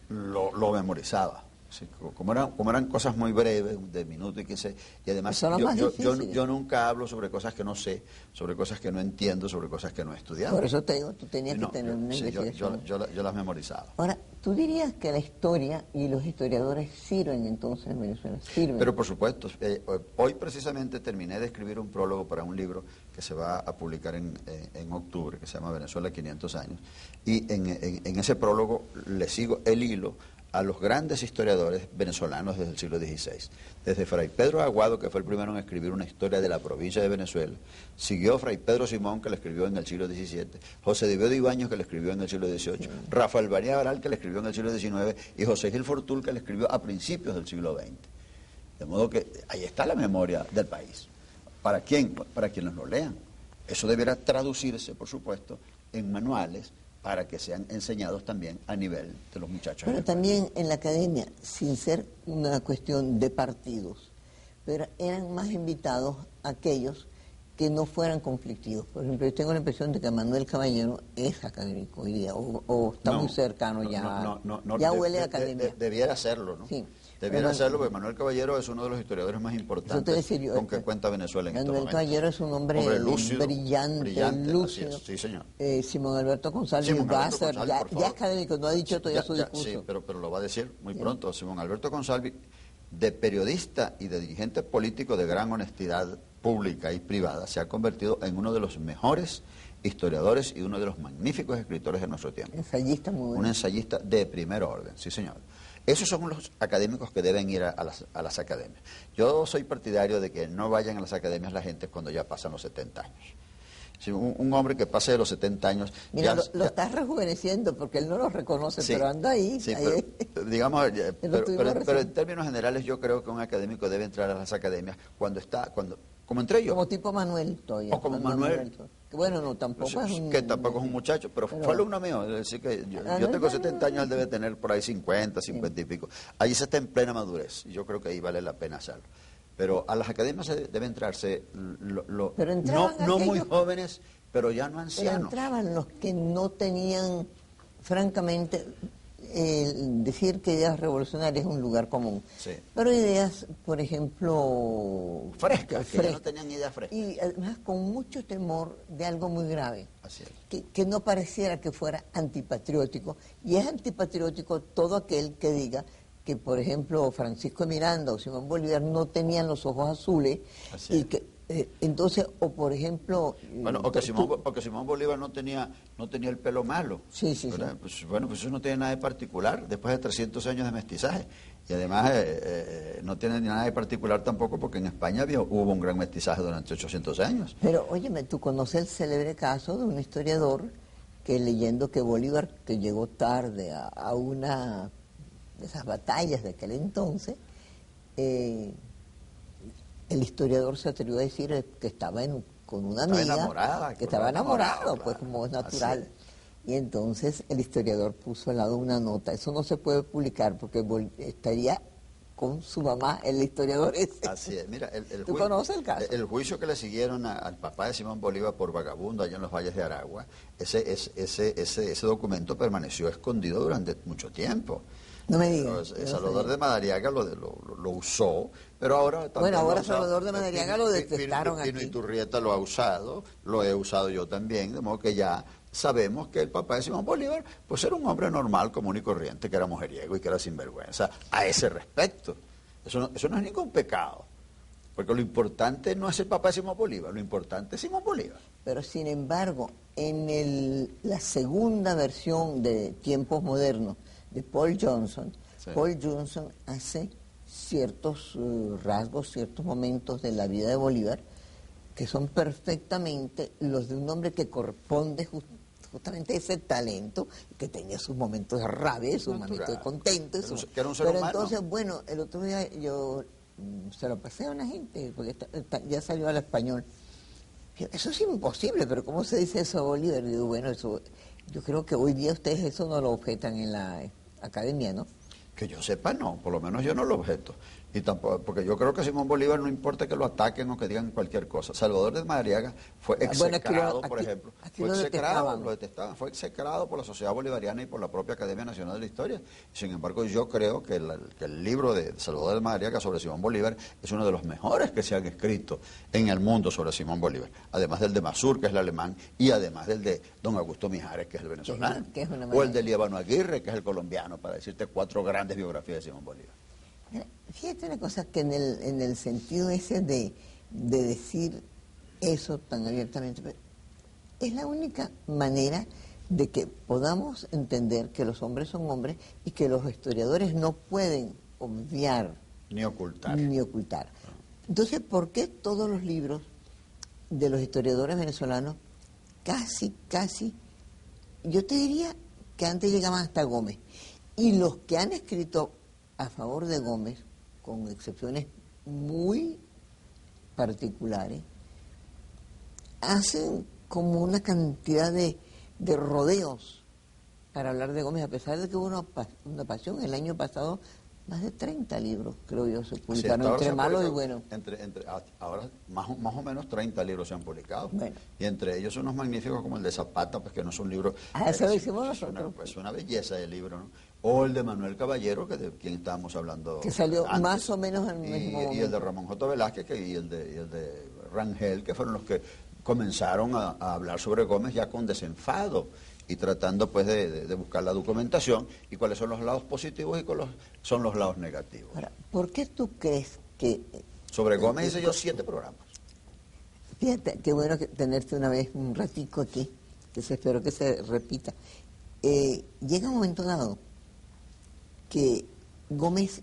B: Lo memorizaba. Sí, como eran cosas muy breves, de minuto y 15, y además yo nunca hablo sobre cosas que no sé, sobre cosas que no entiendo, sobre cosas que no he estudiado.
A: Por eso te digo, tú tenías que tener una investigación.
B: Yo las memorizaba.
A: Ahora, ¿tú dirías que la historia y los historiadores sirven entonces en Venezuela? ¿Sirven?
B: Pero por supuesto, hoy precisamente terminé de escribir un prólogo para un libro que se va a publicar en octubre, que se llama Venezuela 500 años, y en ese prólogo le sigo el hilo a los grandes historiadores venezolanos desde el siglo XVI. Desde Fray Pedro Aguado, que fue el primero en escribir una historia de la provincia de Venezuela, siguió Fray Pedro Simón, que la escribió en el siglo XVII, José Diveo de Ibáñez, que la escribió en el siglo XVIII, Rafael María Baral, que la escribió en el siglo XIX, y José Gil Fortul, que la escribió a principios del siglo XX. De modo que ahí está la memoria del país. ¿Para quién? Para quienes lo lean. Eso deberá traducirse, por supuesto, en manuales, para que sean enseñados también a nivel de los muchachos.
A: Pero también en la academia, sin ser una cuestión de partidos, pero eran más invitados aquellos que no fueran conflictivos. Por ejemplo, yo tengo la impresión de que Manuel Caballero es académico hoy día, o está muy cercano ya, ya huele a academia.
B: Debiera serlo, ¿no?
A: Sí.
B: Debiera hacerlo, porque Manuel Caballero es uno de los historiadores más importantes con que cuenta Venezuela en estos momentos.
A: Manuel Caballero es un hombre lúcido, brillante, lúcido.
B: Sí, señor.
A: Simón Alberto González va a ser, ya académico, no ha dicho todavía su discurso.
B: Sí, pero lo va a decir muy pronto. Simón Alberto González, de periodista y de dirigente político de gran honestidad pública y privada, se ha convertido en uno de los mejores historiadores y uno de los magníficos escritores de nuestro tiempo.
A: Ensayista muy bueno.
B: Un ensayista de primer orden, sí señor. Esos son los académicos que deben ir a las academias. Yo soy partidario de que no vayan a las academias la gente cuando ya pasan los 70 años. Si un hombre que pase de los 70 años...
A: Mira, lo estás rejuveneciendo porque él no lo reconoce, sí, pero anda ahí.
B: Sí, ahí pero, digamos, pero en términos generales yo creo que un académico debe entrar a las academias como entré yo.
A: Como tipo Manuel todavía.
B: O como Manuel.
A: Que bueno, no, tampoco es un...
B: Que tampoco es un muchacho, pero fue alumno mío. Es decir, que yo tengo 70 años, él debe tener por ahí 50 y pico. Allí se está en plena madurez y yo creo que ahí vale la pena hacerlo. Pero a las academias debe entrarse no muy jóvenes, pero ya no ancianos.
A: Pero entraban los que no tenían, francamente, decir que ideas revolucionarias es un lugar común.
B: Sí.
A: Pero ideas, por ejemplo...
B: Frescas, que no tenían ideas frescas.
A: Y además con mucho temor de algo muy grave.
B: Así es.
A: Que no pareciera que fuera antipatriótico. Y es antipatriótico todo aquel que diga que, por ejemplo, Francisco de Miranda o Simón Bolívar no tenían los ojos azules. Así y es. Que entonces, o por ejemplo...
B: Bueno, o que Simón Bolívar no tenía el pelo malo.
A: Sí, sí, sí.
B: Pues, bueno, pues eso no tiene nada de particular, después de 300 años de mestizaje. Y además no tiene nada de particular tampoco porque en España hubo un gran mestizaje durante 800 años.
A: Pero, óyeme, tú conoces el célebre caso de un historiador que leyendo que Bolívar, que llegó tarde a una de esas batallas de aquel entonces, el historiador se atrevió a decir que estaba con una amiga, que estaba enamorado, pues claro, como es natural. Y entonces el historiador puso al lado una nota. Eso no se puede publicar porque estaría con su mamá, el historiador ese.
B: Así es. Mira,
A: ¿Tú conoces el caso?
B: El juicio que le siguieron al papá de Simón Bolívar por vagabundo allá en los valles de Aragua, ese documento permaneció escondido durante mucho tiempo.
A: No me digas.
B: Salvador de Madariaga lo usó, pero ahora...
A: Bueno, ahora Salvador de Madariaga lo detestaron aquí.
B: Pino Iturrieta lo ha usado, lo he usado yo también, de modo que ya sabemos que el papá de Simón Bolívar pues era un hombre normal, común y corriente, que era mujeriego y que era sinvergüenza a ese respecto. Eso no es ningún pecado, porque lo importante no es el papá de Simón Bolívar, lo importante es Simón Bolívar.
A: Pero sin embargo, en la segunda versión de Tiempos Modernos, de Paul Johnson, sí. Paul Johnson hace ciertos rasgos, ciertos momentos de la vida de Bolívar que son perfectamente los de un hombre que corresponde justamente a ese talento, que tenía sus momentos de rabia, sus momentos de contento.
B: Que era un ser
A: pero
B: humano.
A: Entonces, bueno, el otro día yo se lo pasé a una gente, porque ya salió al español. Eso es imposible, pero ¿cómo se dice eso a Bolívar? Y digo, bueno, eso... Yo creo que hoy día ustedes eso no lo objetan en la academia, ¿no?
B: Que yo sepa, no, por lo menos yo no lo objeto. Y tampoco, porque yo creo que Simón Bolívar no importa que lo ataquen o que digan cualquier cosa. Salvador de Madariaga fue execrado, por ejemplo. Fue execrado, lo detestaban, fue execrado por la Sociedad Bolivariana y por la propia Academia Nacional de la Historia. Sin embargo, yo creo que el libro de Salvador de Madariaga sobre Simón Bolívar es uno de los mejores que se han escrito en el mundo sobre Simón Bolívar. Además del de Masur, que es el alemán, y además del de don Augusto Mijares, que es el venezolano. O el de Líbano Aguirre, que es el colombiano, para decirte 4 grandes biografías de Simón Bolívar.
A: Fíjate una cosa, que en el sentido ese de decir eso tan abiertamente, es la única manera de que podamos entender que los hombres son hombres y que los historiadores no pueden obviar
B: ni ocultar.
A: Entonces, ¿por qué todos los libros de los historiadores venezolanos casi, yo te diría que antes llegaban hasta Gómez, y los que han escrito a favor de Gómez, con excepciones muy particulares, hacen como una cantidad de rodeos para hablar de Gómez, a pesar de que hubo una pasión? El año pasado más de 30 libros, creo yo, se
B: Sí,
A: publicaron,
B: hasta ahora se
A: entre
B: han
A: malos y
B: publicado,
A: buenos.
B: ahora más o menos 30 libros se han publicado.
A: Bueno.
B: Y entre ellos unos magníficos como el de Zapata, pues que no es un libro...
A: Ese lo
B: es
A: hicimos
B: una,
A: nosotros.
B: pues, una belleza de libro, ¿no? O el de Manuel Caballero, que de quien estábamos hablando
A: Que salió
B: antes,
A: más o menos en el mismo
B: y el
A: momento.
B: de Ramón J. Velázquez y el de Rangel, que fueron los que comenzaron a hablar sobre Gómez ya con desenfado y tratando pues de buscar la documentación y cuáles son los lados positivos y cuáles son los lados negativos.
A: Ahora, ¿por qué tú crees que...
B: Sobre Gómez hice yo 7 programas.
A: Fíjate, qué bueno tenerte una vez un ratico aquí, espero que se repita. Llega un momento dado que Gómez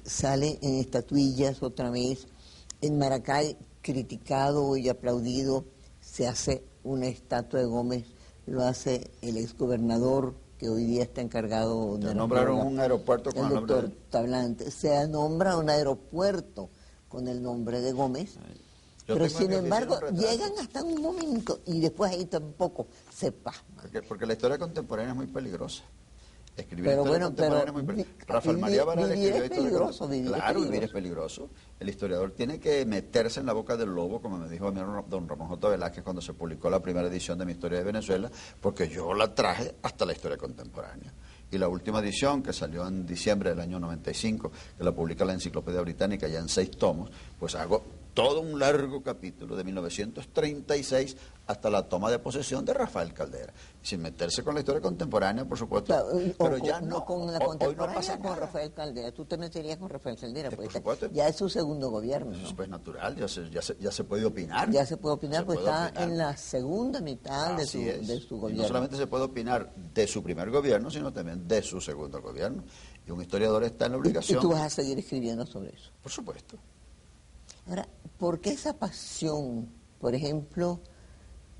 A: sale en estatuillas otra vez, en Maracay criticado y aplaudido, se hace una estatua de Gómez, lo hace el exgobernador que hoy día está encargado de...
B: Nombraron un aeropuerto con
A: el
B: el nombre
A: doctor Tablante, se nombra un aeropuerto con el nombre de Gómez.
B: Yo
A: Pero
B: tengo en
A: sin
B: mi oficina
A: embargo,
B: un retrato.
A: llegan hasta un momento y después ahí tampoco se pasma.
B: Porque la historia contemporánea es muy peligrosa. Escribir
A: Pero
B: historia
A: bueno,
B: contemporánea
A: pero
B: es muy peligrosa. Rafael María Varal
A: vivir
B: escribió
A: es
B: historia
A: peligroso,
B: contemporánea. Claro, vivir es peligroso. El historiador tiene que meterse en la boca del lobo, como me dijo a mí don Ramón J. Velázquez cuando se publicó la primera edición de mi historia de Venezuela, porque yo la traje hasta la historia contemporánea. Y la última edición, que salió en diciembre del año 95, que la publica la Enciclopedia Británica ya en 6 tomos, pues hago todo un largo capítulo de 1936 hasta la toma de posesión de Rafael Caldera, sin meterse con la historia contemporánea, por supuesto,
A: Claro,
B: pero ya no,
A: con la
B: hoy no
A: contemporánea
B: pasa
A: con
B: nada.
A: Rafael Caldera. Tú te meterías con Rafael Caldera,
B: Por
A: pues
B: supuesto.
A: ya es su segundo gobierno, ¿no?
B: Pues natural, ya se puede opinar.
A: Ya se puede opinar,
B: Se
A: pues
B: puede
A: está
B: opinar.
A: en la segunda mitad de
B: Así es.
A: su
B: Y
A: gobierno.
B: no solamente se puede opinar de su primer gobierno, sino también de su segundo gobierno. Y un historiador está en la
A: Y
B: obligación.
A: tú vas a seguir escribiendo sobre eso.
B: Por supuesto.
A: Ahora, ¿por qué esa pasión? Por ejemplo,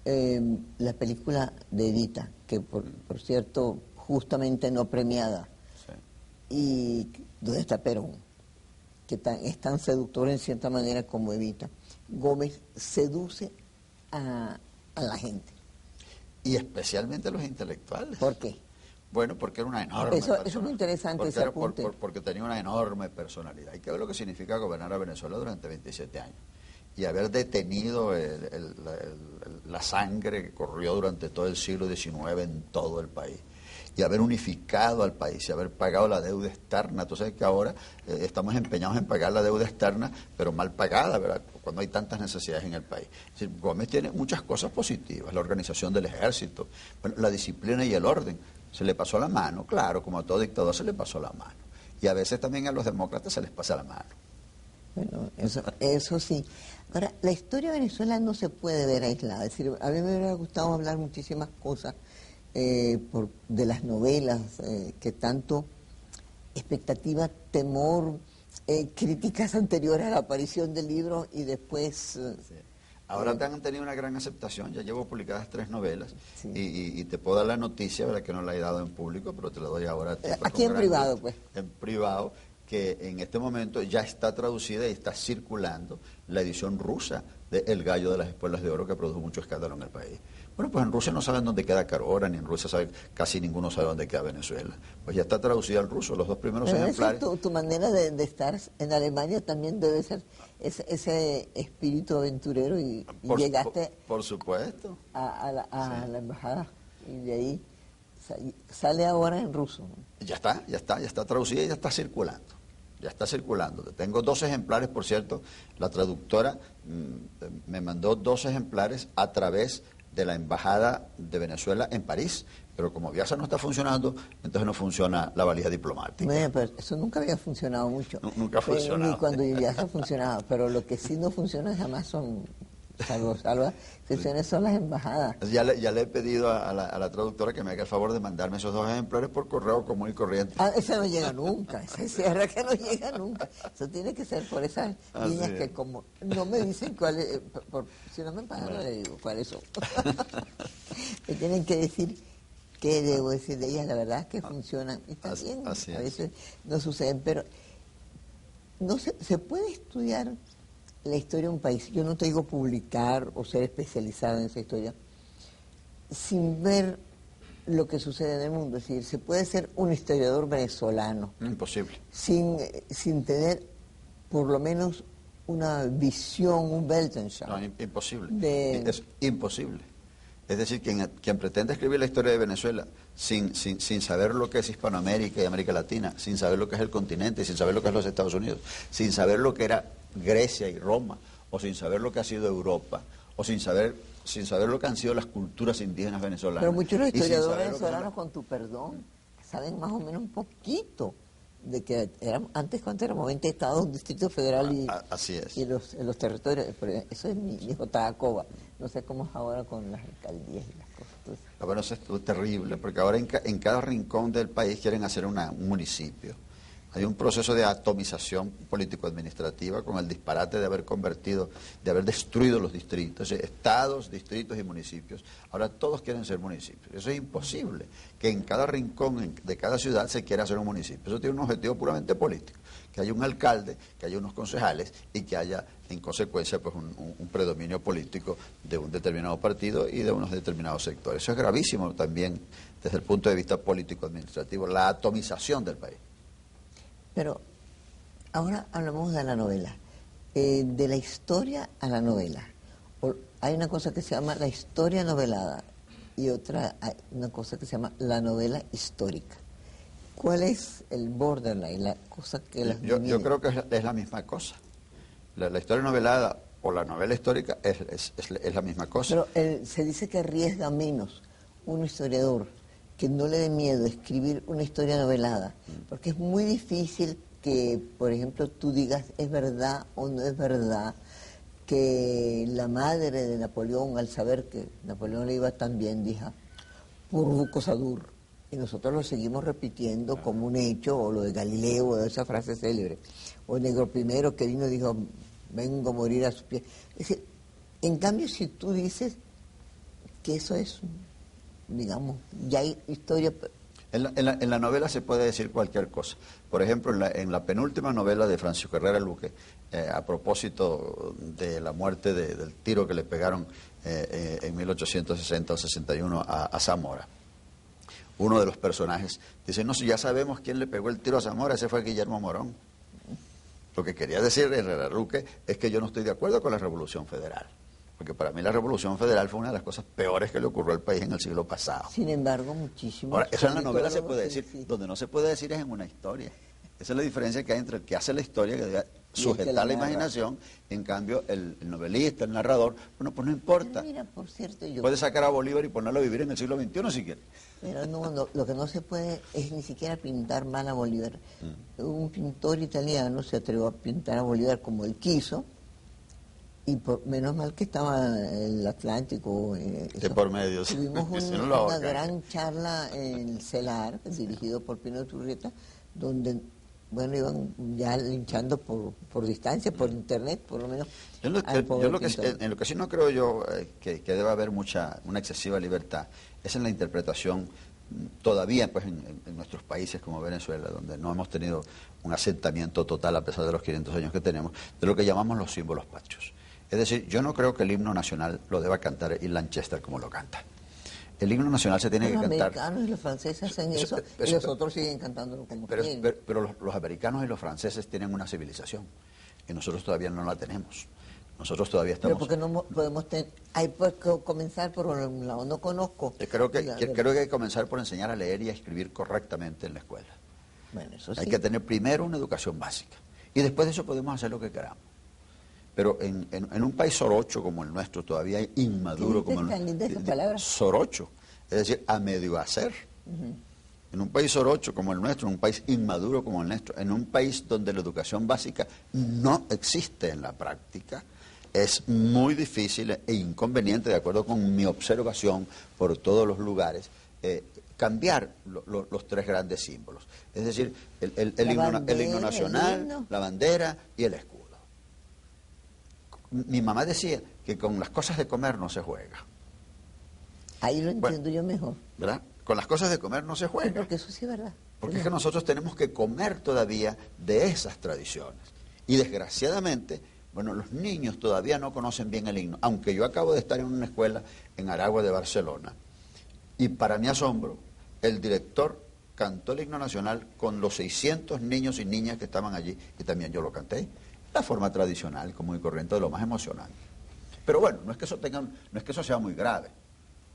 A: la película de Evita, que por cierto, justamente no premiada,
B: Sí.
A: y ¿dónde está Perón? Que es tan seductor en cierta manera como Evita. Gómez seduce a la gente.
B: Y especialmente a los intelectuales.
A: ¿Por qué?
B: Bueno, porque era una enorme
A: Eso es
B: persona.
A: muy interesante
B: Porque
A: ese apunte.
B: porque tenía una enorme personalidad. Hay que ver lo que significa gobernar a Venezuela durante 27 años. Y haber detenido la sangre que corrió durante todo el siglo XIX en todo el país. Y haber unificado al país y haber pagado la deuda externa. Tú sabes que ahora estamos empeñados en pagar la deuda externa, pero mal pagada, ¿verdad? Cuando hay tantas necesidades en el país. Es decir, Gómez tiene muchas cosas positivas, la organización del ejército, bueno, la disciplina y el orden. Se le pasó la mano, claro, como a todo dictador se le pasó la mano. Y a veces también a los demócratas se les pasa la mano.
A: Bueno, eso sí. Ahora, la historia de Venezuela no se puede ver aislada. Es decir, a mí me hubiera gustado hablar muchísimas cosas de las novelas, que tanto expectativa, temor, críticas anteriores a la aparición del libro y después...
B: Sí. Ahora te han tenido una gran aceptación, ya llevo publicadas 3 novelas
A: Sí.
B: y te puedo dar la noticia, ¿verdad? Que no la he dado en público, pero te la doy ahora a ti. pues,
A: Aquí
B: con
A: en
B: gran
A: privado,
B: gusto.
A: pues.
B: En privado, que en este momento ya está traducida y está circulando la edición rusa de El Gallo de las Espuelas de Oro, que produjo mucho escándalo en el país. Bueno, pues en Rusia no saben dónde queda Carora, ni en Rusia casi ninguno sabe dónde queda Venezuela. Pues ya está traducida al ruso, los 2 primeros
A: Pero
B: ejemplares.
A: tu manera de estar en Alemania también debe ser ese espíritu aventurero y llegaste
B: Por supuesto.
A: a la embajada y de ahí sale ahora en ruso.
B: Ya está traducida y ya está circulando. Ya está circulando. Tengo 2 ejemplares, por cierto. La traductora me mandó 2 ejemplares a través de la Embajada de Venezuela en París. Pero como Viasa no está funcionando, entonces no funciona la valija diplomática.
A: Bueno, pero eso nunca había funcionado mucho.
B: Nunca ha funcionado.
A: Ni cuando Viasa funcionaba. Pero lo que sí no funciona jamás son, salvo excepciones, son las embajadas.
B: Ya le he pedido a la traductora que me haga el favor de mandarme esos 2 ejemplares por correo común y corriente.
A: Ese no llega nunca, ese cierra que no llega nunca. Eso tiene que ser por esas líneas que como no me dicen cuál es, si no me pagan no le digo cuáles son. Me tienen que decir qué debo decir de ellas, la verdad es que funcionan. Está bien, a veces no suceden, pero no se puede estudiar la historia de un país. Yo no te digo publicar o ser especializado en esa historia sin ver lo que sucede en el mundo. Es decir, se puede ser un historiador venezolano
B: Imposible.
A: sin tener por lo menos una visión, un Weltanschauung.
B: No, imposible. Es imposible. Es decir, quien pretende escribir la historia de Venezuela sin saber lo que es Hispanoamérica y América Latina, sin saber lo que es el continente, sin saber lo que es los Estados Unidos, sin saber lo que era Grecia y Roma, o sin saber lo que ha sido Europa, o sin saber lo que han sido las culturas indígenas venezolanas.
A: Pero muchos de los historiadores venezolanos, con tu perdón, saben más o menos un poquito de que antes cuando éramos 20 estados, un distrito federal
B: así es.
A: y los territorios. Eso es mi hijo Tabacoba. No sé cómo es ahora con las alcaldías y las cosas. Entonces,
B: Bueno, eso es terrible, porque ahora en cada rincón del país quieren hacer un municipio. Hay un proceso de atomización político-administrativa con el disparate de haber destruido los distritos, estados, distritos y municipios. Ahora todos quieren ser municipios. Eso es imposible, que en cada rincón de cada ciudad se quiera hacer un municipio. Eso tiene un objetivo puramente político, que haya un alcalde, que haya unos concejales y que haya, en consecuencia, pues un predominio político de un determinado partido y de unos determinados sectores. Eso es gravísimo también desde el punto de vista político-administrativo, la atomización del país.
A: pero ahora hablamos de la novela, de la historia a la novela. Hay una cosa que se llama la historia novelada y una cosa que se llama la novela histórica. ¿Cuál es el borderline, la cosa que las
B: Yo
A: divide?
B: creo que es la misma cosa. La historia novelada o la novela histórica es la misma cosa.
A: Pero se dice que arriesga menos un historiador que no le dé miedo escribir una historia novelada, porque es muy difícil que, por ejemplo, tú digas es verdad o no es verdad que la madre de Napoleón, al saber que Napoleón le iba tan bien, dijo "Pour Sadur", y nosotros lo seguimos repitiendo como un hecho, o lo de Galileo, o esa frase célebre, o el negro primero que vino y dijo "vengo a morir a sus pies". Es decir, en cambio, si tú dices que eso es, digamos, ya hay historia.
B: En la novela se puede decir cualquier cosa. Por ejemplo, en la penúltima novela de Francisco Herrera Luque, a propósito de la muerte del tiro que le pegaron en 1860 o 61 a Zamora, uno de los personajes dice, no, si ya sabemos quién le pegó el tiro a Zamora, ese fue Guillermo Morón. Lo que quería decir Herrera Luque es que yo no estoy de acuerdo con la Revolución Federal. Porque para mí la Revolución Federal fue una de las cosas peores que le ocurrió al país en el siglo pasado.
A: Sin embargo, muchísimo.
B: Ahora, eso en la novela se puede decir. Sí. Donde no se puede decir es en una historia. Esa es la diferencia que hay entre el que hace la historia, que debe sujetar la imaginación, y en cambio el novelista, el narrador, bueno, pues no importa.
A: Pero mira, por cierto,
B: puede sacar a Bolívar y ponerlo a vivir en el siglo XXI si quiere.
A: Pero no, lo que no se puede es ni siquiera pintar mal a Bolívar. Un pintor italiano se atrevió a pintar a Bolívar como él quiso, y menos mal que estaba el Atlántico.
B: De por medio.
A: Tuvimos una gran charla en el CELAR, dirigido por Pino Turrieta, donde, bueno, iban ya linchando por distancia, por internet, por lo menos.
B: En lo que sí no creo yo que deba haber una excesiva libertad es en la interpretación todavía pues en nuestros países como Venezuela, donde no hemos tenido un asentamiento total a pesar de los 500 años que tenemos, de lo que llamamos los símbolos patrios. Es decir, yo no creo que el himno nacional lo deba cantar Ian Lanchester como lo canta. El himno nacional se tiene que cantar.
A: Los americanos y los franceses hacen eso y los otros siguen cantándolo como quieren.
B: Pero los americanos y los franceses tienen una civilización y nosotros todavía no la tenemos. Nosotros todavía estamos.
A: Pero porque no podemos hay que comenzar por un lado. No conozco.
B: Creo que hay que comenzar por enseñar a leer y a escribir correctamente en la escuela.
A: Bueno, eso sí.
B: Hay que tener primero una educación básica y después de eso podemos hacer lo que queramos. Pero en un país sorocho como el nuestro, todavía inmaduro como el sorocho, es decir, a medio hacer. En un país sorocho como el nuestro, en un país inmaduro como el nuestro, en un país donde la educación básica no existe en la práctica, es muy difícil e inconveniente, de acuerdo con mi observación por todos los lugares, cambiar los tres grandes símbolos. Es decir, el himno nacional, la bandera y el escudo. Mi mamá decía que con las cosas de comer no se juega.
A: Ahí lo entiendo yo mejor.
B: ¿Verdad? Con las cosas de comer no se juega.
A: Porque eso sí es verdad.
B: Porque es que nosotros tenemos que comer todavía de esas tradiciones. Y desgraciadamente, bueno, los niños todavía no conocen bien el himno. Aunque yo acabo de estar en una escuela en Aragua de Barcelona, Y para mi asombro, el director cantó el himno nacional con los 600 niños y niñas que estaban allí, y también yo lo canté. La forma tradicional, común y corriente, de lo más emocionante. Pero bueno, no es que eso sea muy grave.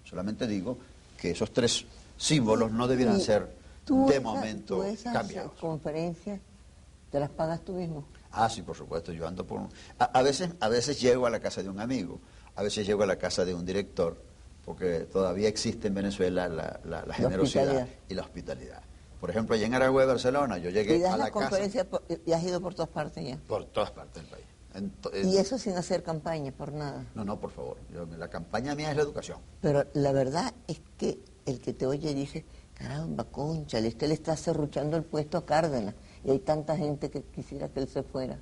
B: Solamente digo que esos tres símbolos no debieran ser de momento cambiados.
A: ¿Esas conferencias te las pagas tú mismo?
B: Ah, sí, por supuesto, yo ando por... A veces llego a la casa de un amigo, a veces llego a la casa de un director, porque todavía existe en Venezuela la generosidad y la hospitalidad. Por ejemplo, allá en Aragüey, Barcelona, yo llegué a la casa...
A: ¿Y has ido por todas partes ya?
B: Por todas partes del país.
A: Y eso sin hacer campaña, por nada.
B: No, por favor. La campaña mía es la educación.
A: Pero la verdad es que el que te oye dice, caramba, cónchale, usted le está serruchando el puesto a Cárdenas. Y hay tanta gente que quisiera que él se fuera.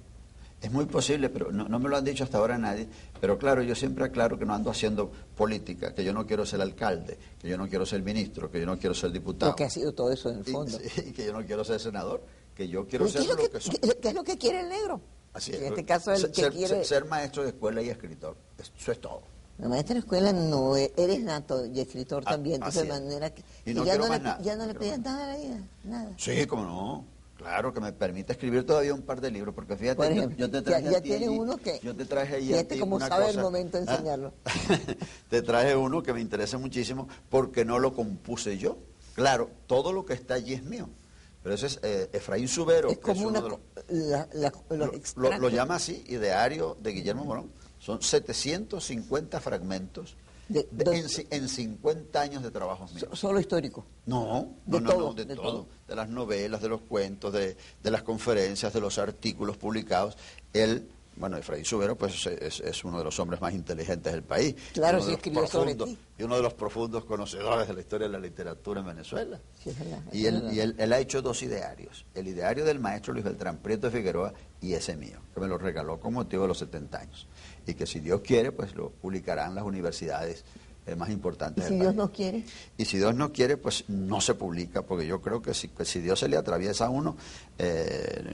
B: Es muy posible, pero no me lo han dicho hasta ahora nadie. Pero claro, yo siempre aclaro que no ando haciendo política, que yo no quiero ser alcalde, que yo no quiero ser ministro, que yo no quiero ser diputado.
A: Porque ha sido todo eso en el fondo.
B: Y que yo no quiero ser senador, que yo quiero ser lo que soy.
A: ¿Qué es lo que quiere el negro?
B: Así es.
A: En este caso, el que quiere...
B: Ser maestro de escuela y escritor, eso es todo.
A: La maestra de escuela no eres nato y escritor también, entonces de manera que...
B: Y no
A: ya no le pides nada a la vida, nada.
B: Sí, cómo no. Claro, que me permite escribir todavía un par de libros, porque fíjate,
A: por ejemplo,
B: yo te traje
A: ya tiene uno que...
B: Yo te traje ahí
A: fíjate cómo sabe el momento de enseñarlo.
B: Te traje uno que me interesa muchísimo porque no lo compuse yo. Claro, todo lo que está allí es mío. Pero ese es Efraín Subero.
A: Es como
B: lo llama así, Ideario de Guillermo Morón. Son 750 fragmentos en 50 años de trabajos míos.
A: ¿Solo histórico?
B: No, de todo. De las novelas, de los cuentos, de las conferencias, de los artículos publicados. Efraín Subero pues es uno de los hombres más inteligentes del país.
A: Claro, sí escribió sobre ti.
B: Y uno de los profundos conocedores de la historia de la literatura en Venezuela.
A: Sí, es verdad.
B: Y él ha hecho 2 idearios. El ideario del maestro Luis Beltrán Prieto de Figueroa y ese mío, que me lo regaló con motivo de los 70 años. Y que si Dios quiere, pues lo publicarán las universidades más importantes del país.
A: ¿Y si Dios no quiere?
B: Y si Dios no quiere, pues no se publica, porque yo creo que si Dios se le atraviesa a uno,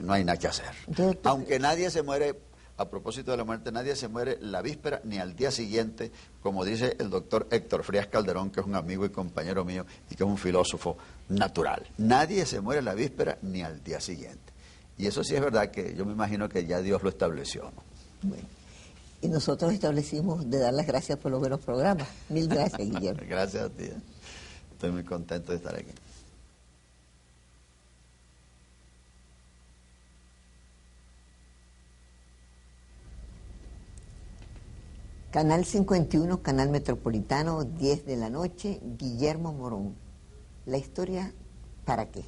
B: no hay nada que hacer.
A: Entonces,
B: aunque nadie se muere, a propósito de la muerte, nadie se muere la víspera ni al día siguiente, como dice el doctor Héctor Frías Calderón, que es un amigo y compañero mío y que es un filósofo natural. Nadie se muere la víspera ni al día siguiente. Y eso sí es verdad, que yo me imagino que ya Dios lo estableció, ¿no?
A: Bueno. Y nosotros establecimos de dar las gracias por los buenos programas. Mil gracias, Guillermo.
B: Gracias a ti. Estoy muy contento de estar aquí.
A: Canal 51, Canal Metropolitano, 10 de la noche, Guillermo Morón. La historia, ¿para qué?